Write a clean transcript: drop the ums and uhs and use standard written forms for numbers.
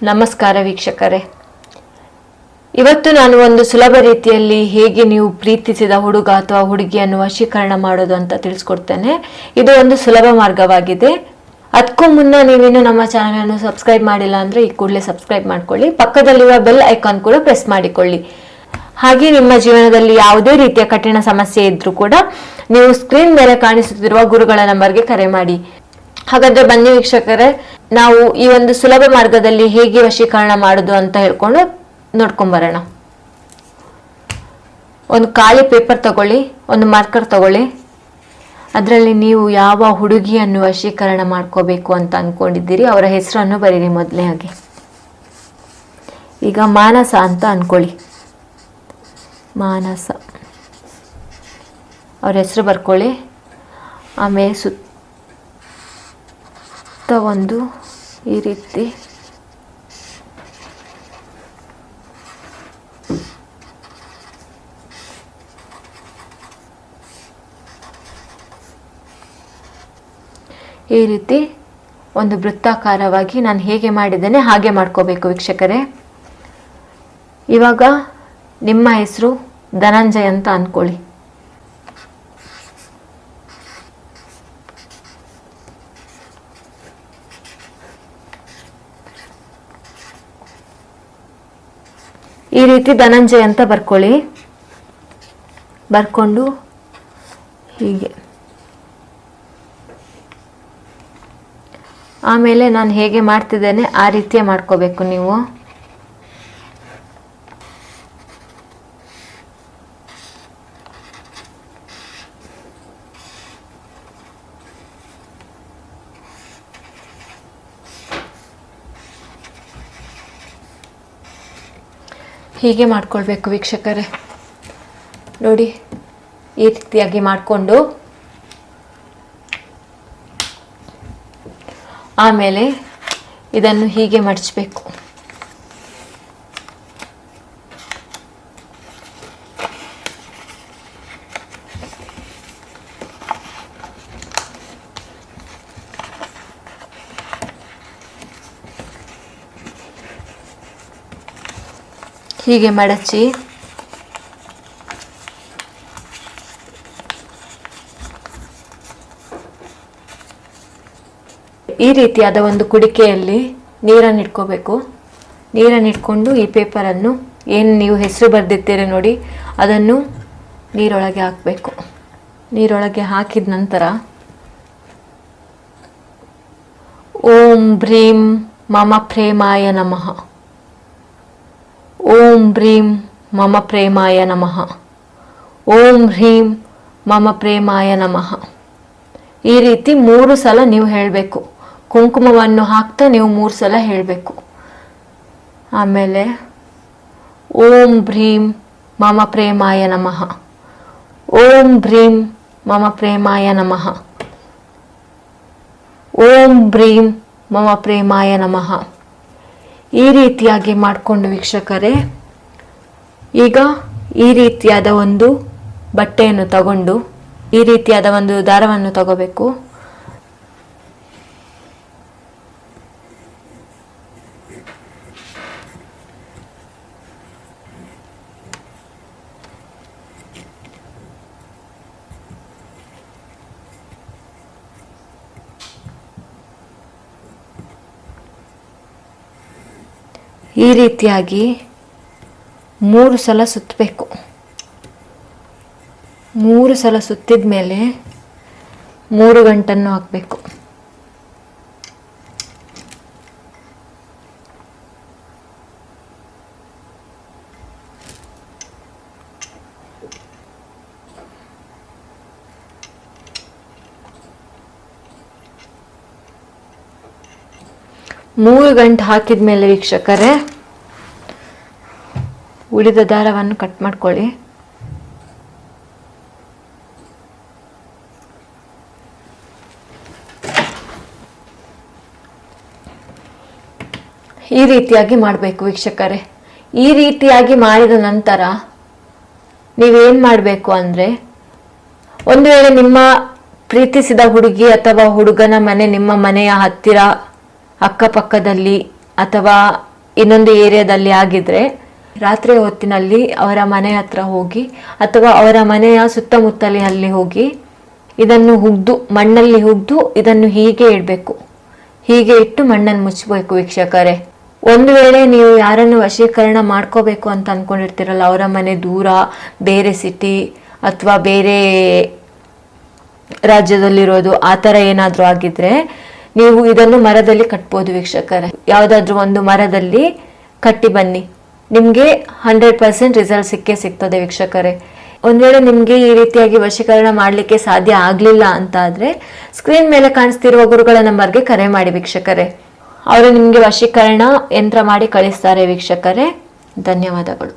ನಮಸ್ಕಾರ ವೀಕ್ಷಕರೇ, ಇವತ್ತು ನಾನು ಒಂದು ಸುಲಭ ರೀತಿಯಲ್ಲಿ ಹೇಗೆ ನೀವು ಪ್ರೀತಿಸಿದ ಹುಡುಗ ಅಥವಾ ಹುಡುಗಿಯನ್ನು ವಶೀಕರಣ ಮಾಡೋದು ಅಂತ ತಿಳಿಸ್ಕೊಡ್ತೇನೆ. ಇದು ಒಂದು ಸುಲಭ ಮಾರ್ಗವಾಗಿದೆ. ಅದಕ್ಕೂ ಮುನ್ನ ನೀವೇನು ನಮ್ಮ ಚಾನೆಲ್ ಅನ್ನು ಸಬ್ಸ್ಕ್ರೈಬ್ ಮಾಡಿಲ್ಲ ಅಂದ್ರೆ ಈ ಕೂಡಲೇ ಸಬ್ಸ್ಕ್ರೈಬ್ ಮಾಡ್ಕೊಳ್ಳಿ. ಪಕ್ಕದಲ್ಲಿರುವ ಬೆಲ್ ಐಕಾನ್ ಕೂಡ ಪ್ರೆಸ್ ಮಾಡಿಕೊಳ್ಳಿ. ಹಾಗೆ ನಿಮ್ಮ ಜೀವನದಲ್ಲಿ ಯಾವುದೇ ರೀತಿಯ ಕಠಿಣ ಸಮಸ್ಯೆ ಇದ್ರೂ ಕೂಡ ನೀವು ಸ್ಕ್ರೀನ್ ಮೇಲೆ ಕಾಣಿಸುತ್ತಿರುವ ಗುರುಗಳ ನಂಬರ್ಗೆ ಕರೆ ಮಾಡಿ. ಹಾಗಾದ್ರೆ ಬನ್ನಿ ವೀಕ್ಷಕರೇ, ನಾವು ಈ ಒಂದು ಸುಲಭ ಮಾರ್ಗದಲ್ಲಿ ಹೇಗೆ ವಶೀಕರಣ ಮಾಡುದು ಅಂತ ಹೇಳ್ಕೊಂಡು ನೋಡ್ಕೊಂಡ್ ಬರೋಣ. ಒಂದು ಖಾಲಿ ಪೇಪರ್ ತಗೊಳ್ಳಿ, ಒಂದು ಮಾರ್ಕರ್ ತಗೊಳ್ಳಿ. ಅದರಲ್ಲಿ ನೀವು ಯಾವ ಹುಡುಗಿಯನ್ನು ವಶೀಕರಣ ಮಾಡ್ಕೋಬೇಕು ಅಂತ ಅನ್ಕೊಂಡಿದ್ದೀರಿ ಅವರ ಹೆಸರನ್ನು ಬರೀರಿ. ಮೊದಲೇ ಹಾಗೆ ಈಗ ಮಾನಸ ಅಂತ ಅನ್ಕೊಳ್ಳಿ. ಮಾನಸ ಅವ್ರ ಹೆಸರು ಬರ್ಕೊಳ್ಳಿ. ಆಮೇಲೆ ಸುತ್ತ ಒಂದು ಈ ರೀತಿ ಒಂದು ವೃತ್ತಾಕಾರವಾಗಿ ನಾನು ಹೇಗೆ ಮಾಡಿದ್ದೇನೆ ಹಾಗೆ ಮಾಡ್ಕೋಬೇಕು ವೀಕ್ಷಕರೇ. ಇವಾಗ ನಿಮ್ಮ ಹೆಸರು ಧನಂಜಯ ಅಂತ ಅನ್ಕೊಳ್ಳಿ. ಈ ರೀತಿ ಧನಂಜಯ ಅಂತ ಬರ್ಕೊಳ್ಳಿ. ಬರ್ಕೊಂಡು ಹೀಗೆ ಆಮೇಲೆ ನಾನು ಹೇಗೆ ಮಾಡ್ತಿದ್ದೇನೆ ಆ ರೀತಿಯೇ ಮಾಡ್ಕೋಬೇಕು ನೀವು. ಹೀಗೆ ಮಾಡ್ಕೊಳ್ಬೇಕು ವೀಕ್ಷಕರೇ. ನೋಡಿ, ಈ ರೀತಿಯಾಗಿ ಮಾಡಿಕೊಂಡು ಆಮೇಲೆ ಇದನ್ನು ಹೀಗೆ ಮಡಚಬೇಕು. ಹೀಗೆ ಮಡಚಿ ಈ ರೀತಿಯಾದ ಒಂದು ಕುಡಿಕೆಯಲ್ಲಿ ನೀರನ್ನು ಇಟ್ಕೋಬೇಕು. ನೀರನ್ನು ಇಟ್ಕೊಂಡು ಈ ಪೇಪರನ್ನು ಏನು ನೀವು ಹೆಸರು ಬರೆದಿರ್ತೀರಿ ನೋಡಿ ಅದನ್ನು ನೀರೊಳಗೆ ಹಾಕಬೇಕು. ನೀರೊಳಗೆ ಹಾಕಿದ ನಂತರ ಓಂ ಭ್ರೀಂ ಮಮ ಪ್ರೇಮಾಯ ನಮಃ, ಓಂ ಭ್ರೀಂ ಮಮ ಪ್ರೇಮಾಯ ನಮಃ, ಓಂ ಹ್ರೀಂ ಮಮ ಪ್ರೇಮಾಯ ನಮಃ. ಈ ರೀತಿ 3 ಸಲ ನೀವು ಹೇಳಬೇಕು. ಕುಂಕುಮವನ್ನು ಹಾಕ್ತಾ ನೀವು 3 ಸಲ ಹೇಳಬೇಕು. ಆಮೇಲೆ ಓಂ ಭ್ರೀಂ ಮಮ ಪ್ರೇಮಾಯ ನಮಃ, ಓಂ ಭ್ರೀಂ ಮಮ ಪ್ರೇಮಾಯ ನಮಃ, ಓಂ ಭ್ರೀಂ ಮಮ ಪ್ರೇಮಾಯ ನಮಃ. ಈ ರೀತಿಯಾಗಿ ಮಾಡಿಕೊಂಡು ವೀಕ್ಷಕರೇ, ಈಗ ಈ ರೀತಿಯಾದ ಒಂದು ಬಟ್ಟೆಯನ್ನು ತಗೊಂಡು ಈ ರೀತಿಯಾದ ಒಂದು ದಾರವನ್ನು ತಗೋಬೇಕು. ಈ ರೀತಿಯಾಗಿ 3 ಸಲ ಸುತ್ತಬೇಕು. 3 ಸಲ ಸುತ್ತಿದ ಮೇಲೆ 3 ಗಂಟನ್ನು ಹಾಕಬೇಕು. ಮೂರು ಗಂಟೆ ಹಾಕಿದ ಮೇಲೆ ವೀಕ್ಷಕರೇ ಉಳಿದ ದಾರವನ್ನು ಕಟ್ ಮಾಡ್ಕೊಳ್ಳಿ. ಈ ರೀತಿಯಾಗಿ ಮಾಡಬೇಕು ವೀಕ್ಷಕರೇ. ಈ ರೀತಿಯಾಗಿ ಮಾಡಿದ ನಂತರ ನೀವೇನು ಮಾಡಬೇಕು ಅಂದರೆ, ಒಂದು ವೇಳೆ ನಿಮ್ಮ ಪ್ರೀತಿಸಿದ ಹುಡುಗಿ ಅಥವಾ ಹುಡುಗನ ಮನೆ ನಿಮ್ಮ ಮನೆಯ ಹತ್ತಿರ ಅಕ್ಕಪಕ್ಕದಲ್ಲಿ ಅಥವಾ ಇನ್ನೊಂದು ಏರಿಯಾದಲ್ಲಿ ಆಗಿದ್ರೆ ರಾತ್ರಿ ಹೊತ್ತಿನಲ್ಲಿ ಅವರ ಮನೆ ಹತ್ರ ಹೋಗಿ ಅಥವಾ ಅವರ ಮನೆಯ ಸುತ್ತಮುತ್ತಲಿನಲ್ಲಿ ಹೋಗಿ ಇದನ್ನು ಹುಗ್ದು ಮಣ್ಣಲ್ಲಿ ಹುಗ್ದು ಇದನ್ನು ಹೀಗೆ ಇಡಬೇಕು. ಹೀಗೆ ಇಟ್ಟು ಮಣ್ಣನ್ನು ಮುಚ್ಚಬೇಕು ವೀಕ್ಷಕರೇ. ಒಂದು ವೇಳೆ ನೀವು ಯಾರನ್ನು ವಶೀಕರಣ ಮಾಡ್ಕೋಬೇಕು ಅಂತ ಅನ್ಕೊಂಡಿರ್ತೀರಲ್ಲ, ಅವರ ಮನೆ ದೂರ, ಬೇರೆ ಸಿಟಿ ಅಥವಾ ಬೇರೆ ರಾಜ್ಯದಲ್ಲಿರೋದು, ಆ ಥರ ಏನಾದರೂ ಆಗಿದ್ರೆ ನೀವು ಇದನ್ನು ಮರದಲ್ಲಿ ಕಟ್ಬೋದು ವೀಕ್ಷಕರೇ. ಯಾವುದಾದ್ರೂ ಒಂದು ಮರದಲ್ಲಿ ಕಟ್ಟಿ ಬನ್ನಿ, ನಿಮಗೆ 100% ರಿಸಲ್ಟ್ ಸಿಗ್ತದೆ ವೀಕ್ಷಕರೇ. ಒಂದ್ ವೇಳೆ ನಿಮ್ಗೆ ಈ ರೀತಿಯಾಗಿ ವಶೀಕರಣ ಮಾಡ್ಲಿಕ್ಕೆ ಸಾಧ್ಯ ಆಗ್ಲಿಲ್ಲ ಅಂತ ಆದ್ರೆ ಸ್ಕ್ರೀನ್ ಮೇಲೆ ಕಾಣಿಸ್ತಿರುವ ಗುರುಗಳ ನಂಬರ್ಗೆ ಕರೆ ಮಾಡಿ ವೀಕ್ಷಕರೇ. ಅವರು ನಿಮ್ಗೆ ವಶೀಕರಣ ಯಂತ್ರ ಮಾಡಿ ಕಳಿಸ್ತಾರೆ ವೀಕ್ಷಕರೇ. ಧನ್ಯವಾದಗಳು.